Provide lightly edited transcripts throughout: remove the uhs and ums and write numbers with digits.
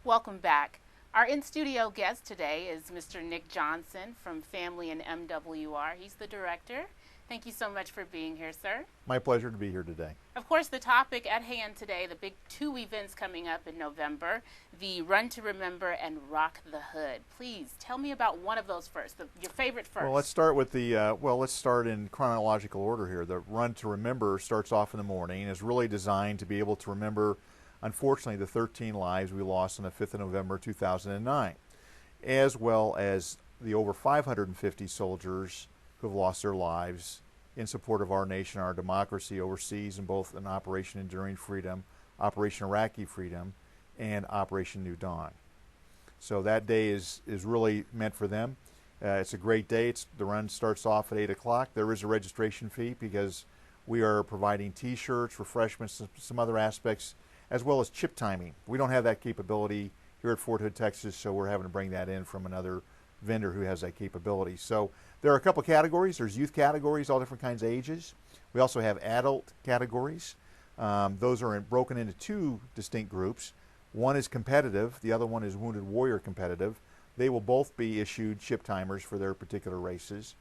Welcome back. Our in-studio guest today is Mr. Nick Johnson from Family and MWR. He's the director. Thank you so much for being here, sir. My pleasure to be here today. Of course, the topic at hand today, the big two events coming up in November, the Run to Remember and Rock the Hood. Please tell me about one of those first, your favorite first. Well, let's start with let's start in chronological order here. The Run to Remember starts off in the morning and is really designed to be able to remember, unfortunately, the 13 lives we lost on the 5th of November 2009, as well as the over 550 soldiers who have lost their lives in support of our nation, our democracy overseas, in both in Operation Enduring Freedom, Operation Iraqi Freedom, and Operation New Dawn. So that day is really meant for them. It's a great day. The run starts off at 8 o'clock. There is a registration fee because we are providing T-shirts, refreshments, some other aspects, as well as chip timing. We don't have that capability here at Fort Hood, Texas, so we're having to bring that in from another vendor who has that capability. So there are a couple categories. There's youth categories, all different kinds of ages. We also have adult categories. Those are broken into two distinct groups. One is competitive. The other one is Wounded Warrior competitive. They will both be issued chip timers for their particular races.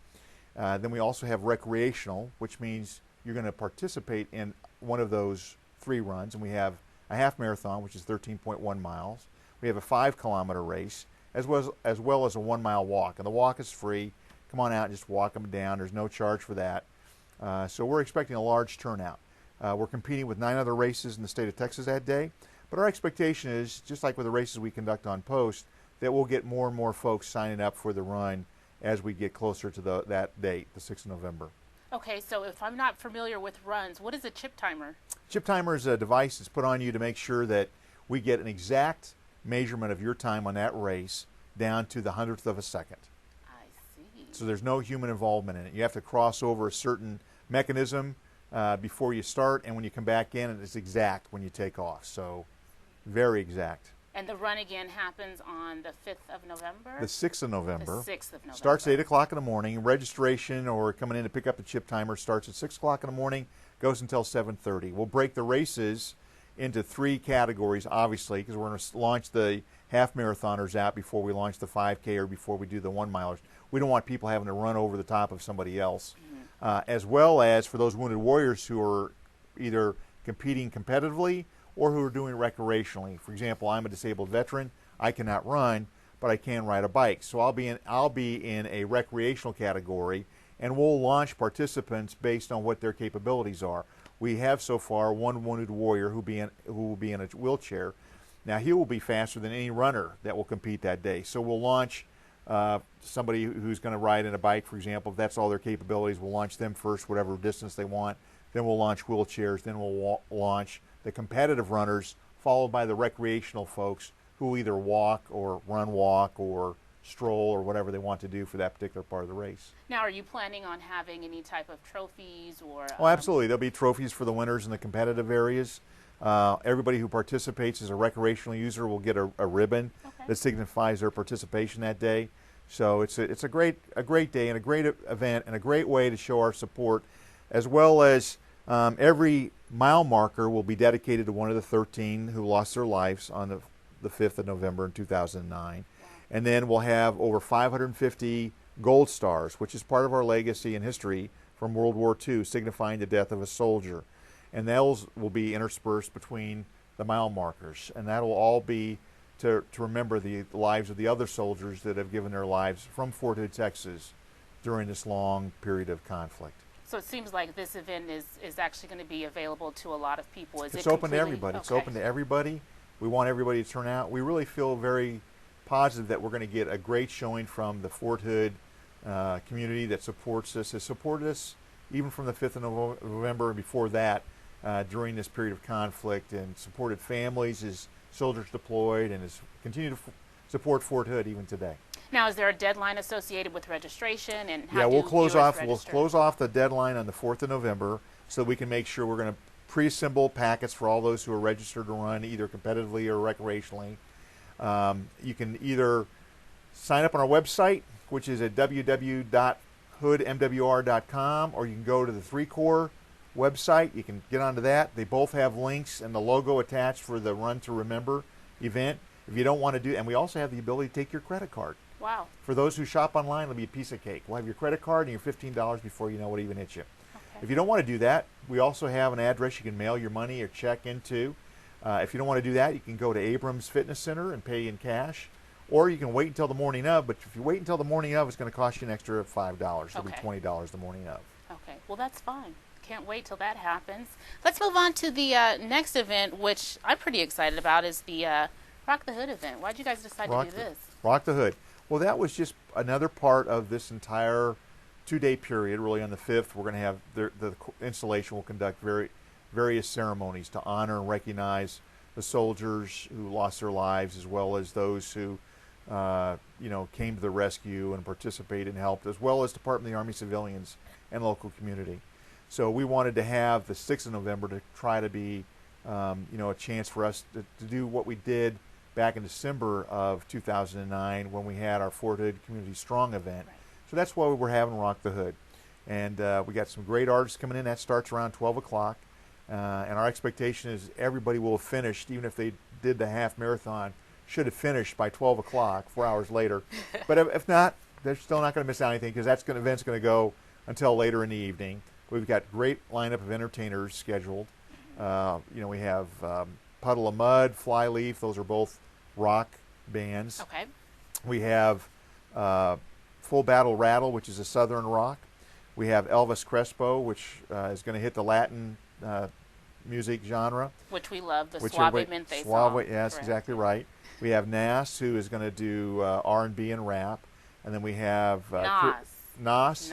Then we also have recreational, which means you're going to participate in one of those three runs. And we have a half marathon, which is 13.1 miles. We have a 5-kilometer race, as well as a 1-mile walk. And the walk is free. Come on out and just walk them down. There's no charge for that. So we're expecting a large turnout. We're competing with 9 other races in the state of Texas that day. But our expectation is, just like with the races we conduct on post, that we'll get more and more folks signing up for the run as we get closer to that date, the 6th of November. Okay, so if I'm not familiar with runs, what is a chip timer? Chip timer is a device that's put on you to make sure that we get an exact measurement of your time on that race down to the 100th of a second. I see. So there's no human involvement in it. You have to cross over a certain mechanism before you start, and when you come back in, it's exact when you take off. So very exact. And the run again happens on the 5th of November? The 6th of November. The 6th of November. Starts at 8 o'clock in the morning. Registration or coming in to pick up the chip timer starts at 6 o'clock in the morning, goes until 7:30. We'll break the races into 3 categories, obviously, because we're going to launch the half marathoners out before we launch the 5K or before we do the 1-milers. We don't want people having to run over the top of somebody else. As well as for those Wounded Warriors who are either competing competitively or who are doing recreationally. For example, I'm a disabled veteran. I cannot run, but I can ride a bike. So I'll be in a recreational category, and we'll launch participants based on what their capabilities are. We have so far one Wounded Warrior who will be in a wheelchair. Now he will be faster than any runner that will compete that day. So we'll launch somebody who's going to ride in a bike, for example. If that's all their capabilities, we'll launch them first, whatever distance they want. Then we'll launch wheelchairs. Then we'll launch the competitive runners, followed by the recreational folks who either walk or walk or stroll or whatever they want to do for that particular part of the race. Now, are you planning on having any type of trophies or? Oh, absolutely. There'll be trophies for the winners in the competitive areas. Everybody who participates as a recreational user will get a ribbon that signifies their participation that day. So it's a great day and a great event and a great way to show our support, as well as every mile marker will be dedicated to one of the 13 who lost their lives on the 5th of November in 2009. Wow. And then we'll have over 550 gold stars, which is part of our legacy and history from World War II, signifying the death of a soldier. And those will be interspersed between the mile markers. And that will all be to remember the lives of the other soldiers that have given their lives from Fort Hood, Texas during this long period of conflict. So it seems like this event is actually going to be available to a lot of people. It's open to everybody. Okay. It's open to everybody. We want everybody to turn out. We really feel very positive that we're going to get a great showing from the Fort Hood community that supports us, has supported us even from the 5th of November and before that during this period of conflict, and supported families as soldiers deployed, and has continued to support Fort Hood even today. Now, is there a deadline associated with registration, and how we'll close off the deadline on the 4th of November so we can make sure we're going to pre-assemble packets for all those who are registered to run either competitively or recreationally. You can either sign up on our website, which is at www.hoodmwr.com, or you can go to the 3Corps website. You can get onto that. They both have links and the logo attached for the Run to Remember event. If you don't want to do, and we also have the ability to take your credit card. Wow. For those who shop online, it'll be a piece of cake. We'll have your credit card and your $15 before you know what even hits you. Okay. If you don't want to do that, we also have an address you can mail your money or check into. If you don't want to do that, you can go to Abrams Fitness Center and pay in cash, or you can wait until the morning of. But if you wait until the morning of, it's going to cost you an extra $5. It'll be $20 the morning of. Okay, well that's fine. Can't wait till that happens. Let's move on to the next event, which I'm pretty excited about, is the Rock the Hood event. Why did you guys decide to do this? Rock the Hood. Well, that was just another part of this entire 2-day period. Really, on the 5th, we're going to have the installation will conduct various ceremonies to honor and recognize the soldiers who lost their lives, as well as those who came to the rescue and participated and helped, as well as Department of the Army civilians and local community. So we wanted to have the 6th of November to try to be a chance for us to do what we did back in December of 2009 when we had our Fort Hood Community Strong event. Right. So that's why we're having Rock the Hood. And we got some great artists coming in. That starts around 12 o'clock. And our expectation is everybody will have finished, even if they did the half marathon, should have finished by 12 o'clock, 4 hours later. But if not, they're still not going to miss out anything, because that event's going to go until later in the evening. We've got great lineup of entertainers scheduled. We have Puddle of Mud, Flyleaf. Those are both rock bands. Okay. We have Full Battle Rattle, which is a southern rock. We have Elvis Crespo, which is going to hit the Latin music genre, which we love, the Suavemente song. Yes, correct. Exactly right. We have Nas, who is going to do R&B and rap, and then we have Nas.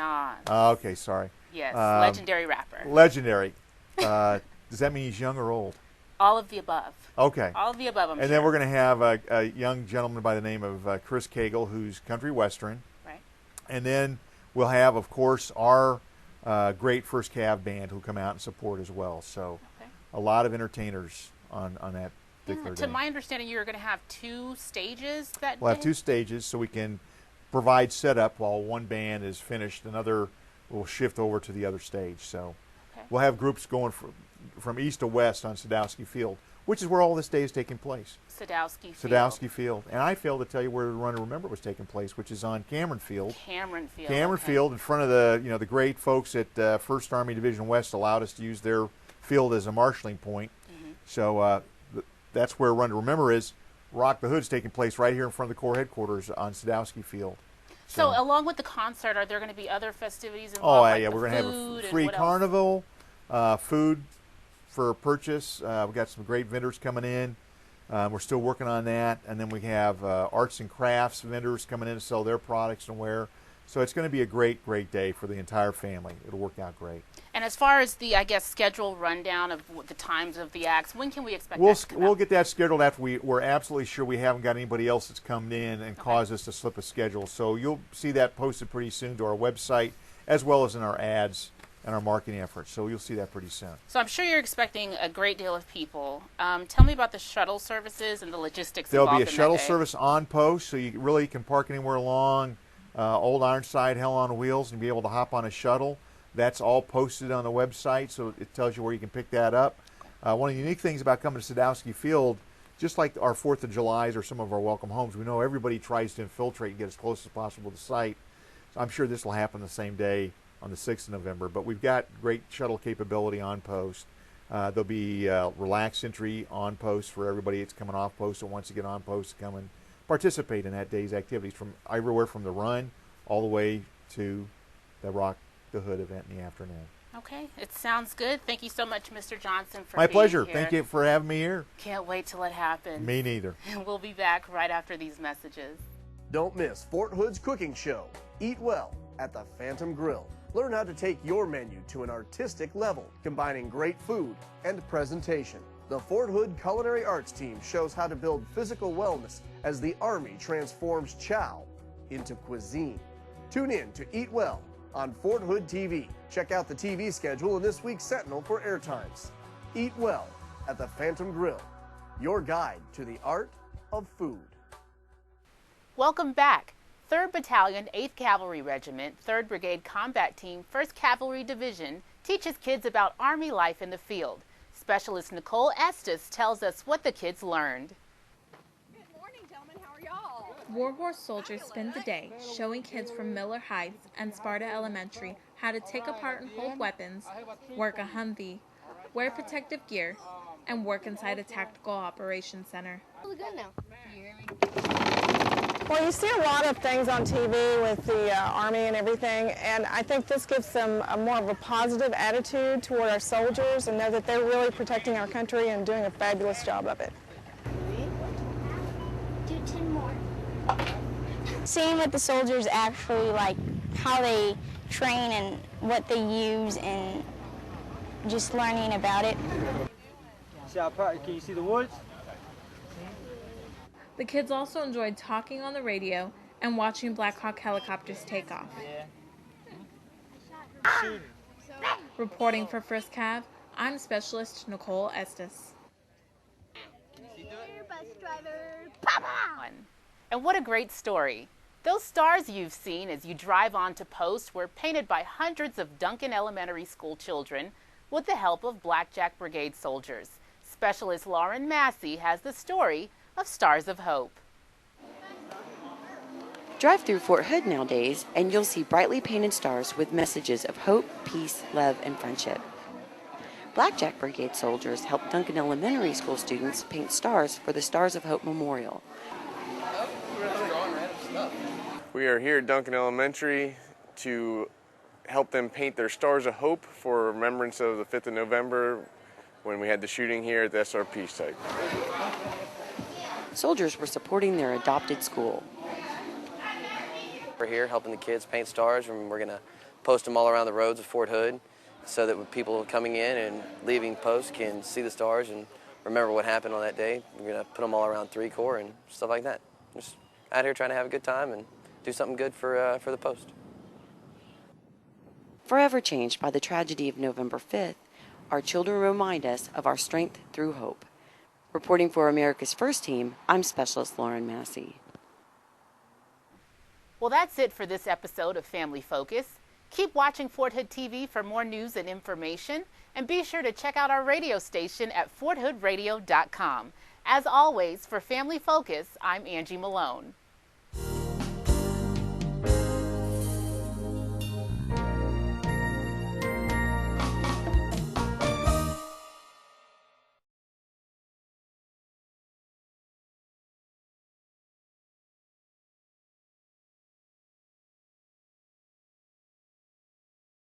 Okay, sorry. Yes, legendary rapper. Legendary. Does that mean he's young or old? All of the above. Okay. All of the above, I'm sure. And then we're going to have a young gentleman by the name of Chris Cagle, who's country western. Right. And then we'll have, of course, our great First Cav band who'll come out and support as well. So a lot of entertainers on that particular day. To my understanding, you're going to have 2 stages that day? We'll have 2 stages so we can provide setup while one band is finished. Another will shift over to the other stage. So we'll have groups going from east to west on Sadowski Field, which is where all this day is taking place. Sadowski Field. And I failed to tell you where the Run to Remember was taking place, which is on Cameron Field. Cameron Field, in front of the great folks at 1st Army Division West allowed us to use their field as a marshalling point. Mm-hmm. So that's where Run to Remember is. Rock the Hood is taking place right here in front of the Corps headquarters on Sadowski Field. So along with the concert, are there going to be other festivities involved? We're going to have a free carnival, food for purchase. We've got some great vendors coming in. We're still working on that. And then we have arts and crafts vendors coming in to sell their products and wear. So it's going to be a great, great day for the entire family. It'll work out great. And as far as the, schedule rundown of the times of the acts, when can we expect that to come We'll out? get that scheduled after we're absolutely sure we haven't got anybody else that's come in and caused us to slip a schedule. So you'll see that posted pretty soon to our website, as well as in our ads and our marketing efforts. So you'll see that pretty soon. So I'm sure you're expecting a great deal of people. Tell me about the shuttle services and the logistics involved in that day. There'll be a shuttle service on post, so you really can park anywhere along Old Ironside, Hell on Wheels, and be able to hop on a shuttle. That's all posted on the website, so it tells you where you can pick that up. One of the unique things about coming to Sadowski Field, just like our 4th of Julys or some of our welcome homes, we know everybody tries to infiltrate and get as close as possible to the site. So I'm sure this will happen the same day on the 6th of November, but we've got great shuttle capability on post. There'll be relaxed entry on post for everybody that's coming off post and wants to get on post to come and participate in that day's activities, from everywhere from the run all the way to the Rock the Hood event in the afternoon. Okay, it sounds good. Thank you so much, Mr. Johnson, for My being pleasure. here. Thank you for having me here. Can't wait till it happens. Me neither. And we'll be back right after these messages. Don't miss Fort Hood's cooking show, Eat Well, at the Phantom Grill. Learn how to take your menu to an artistic level, combining great food and presentation. The Fort Hood Culinary Arts team shows how to build physical wellness as the Army transforms chow into cuisine. Tune in to Eat Well on Fort Hood TV. Check out the TV schedule in this week's Sentinel for airtimes. Eat Well at the Phantom Grill, your guide to the art of food. Welcome back. 3rd Battalion, 8th Cavalry Regiment, 3rd Brigade Combat Team, 1st Cavalry Division teaches kids about Army life in the field. Specialist Nicole Estes tells us what the kids learned. Good morning. Warhorse soldiers spend the day showing kids from Miller Heights and Sparta Elementary how to take apart and hold weapons, work a Humvee, wear protective gear, and work inside a tactical operations center. Really good now. Well, you see a lot of things on TV with the Army and everything, and I think this gives them more of a positive attitude toward our soldiers and know that they're really protecting our country and doing a fabulous job of it. Do 10 more. Seeing what the soldiers actually, like how they train and what they use and just learning about it. Can you see the woods? The kids also enjoyed talking on the radio and watching Black Hawk helicopters take off. Reporting for Frisk Cav, I'm Specialist Nicole Estes. Bus driver, Papa! And what a great story. Those stars you've seen as you drive on to post were painted by hundreds of Duncan Elementary School children with the help of Blackjack Brigade soldiers. Specialist Lauren Massey has the story of Stars of Hope. Drive through Fort Hood nowadays and you'll see brightly painted stars with messages of hope, peace, love, and friendship. Blackjack Brigade soldiers helped Duncan Elementary School students paint stars for the Stars of Hope Memorial. We are here at Duncan Elementary to help them paint their Stars of Hope for remembrance of the 5th of November when we had the shooting here at the SRP site. Soldiers were supporting their adopted school. We're here helping the kids paint stars, and we're going to post them all around the roads of Fort Hood so that when people coming in and leaving posts can see the stars and remember what happened on that day. We're going to put them all around 3 Corps and stuff like that. Just out here trying to have a good time and do something good for the post. Forever changed by the tragedy of November 5th, our children remind us of our strength through hope. Reporting for America's First Team, I'm Specialist Lauren Massey. Well, that's it for this episode of Family Focus. Keep watching Fort Hood TV for more news and information, and be sure to check out our radio station at forthoodradio.com. As always, for Family Focus, I'm Angie Malone.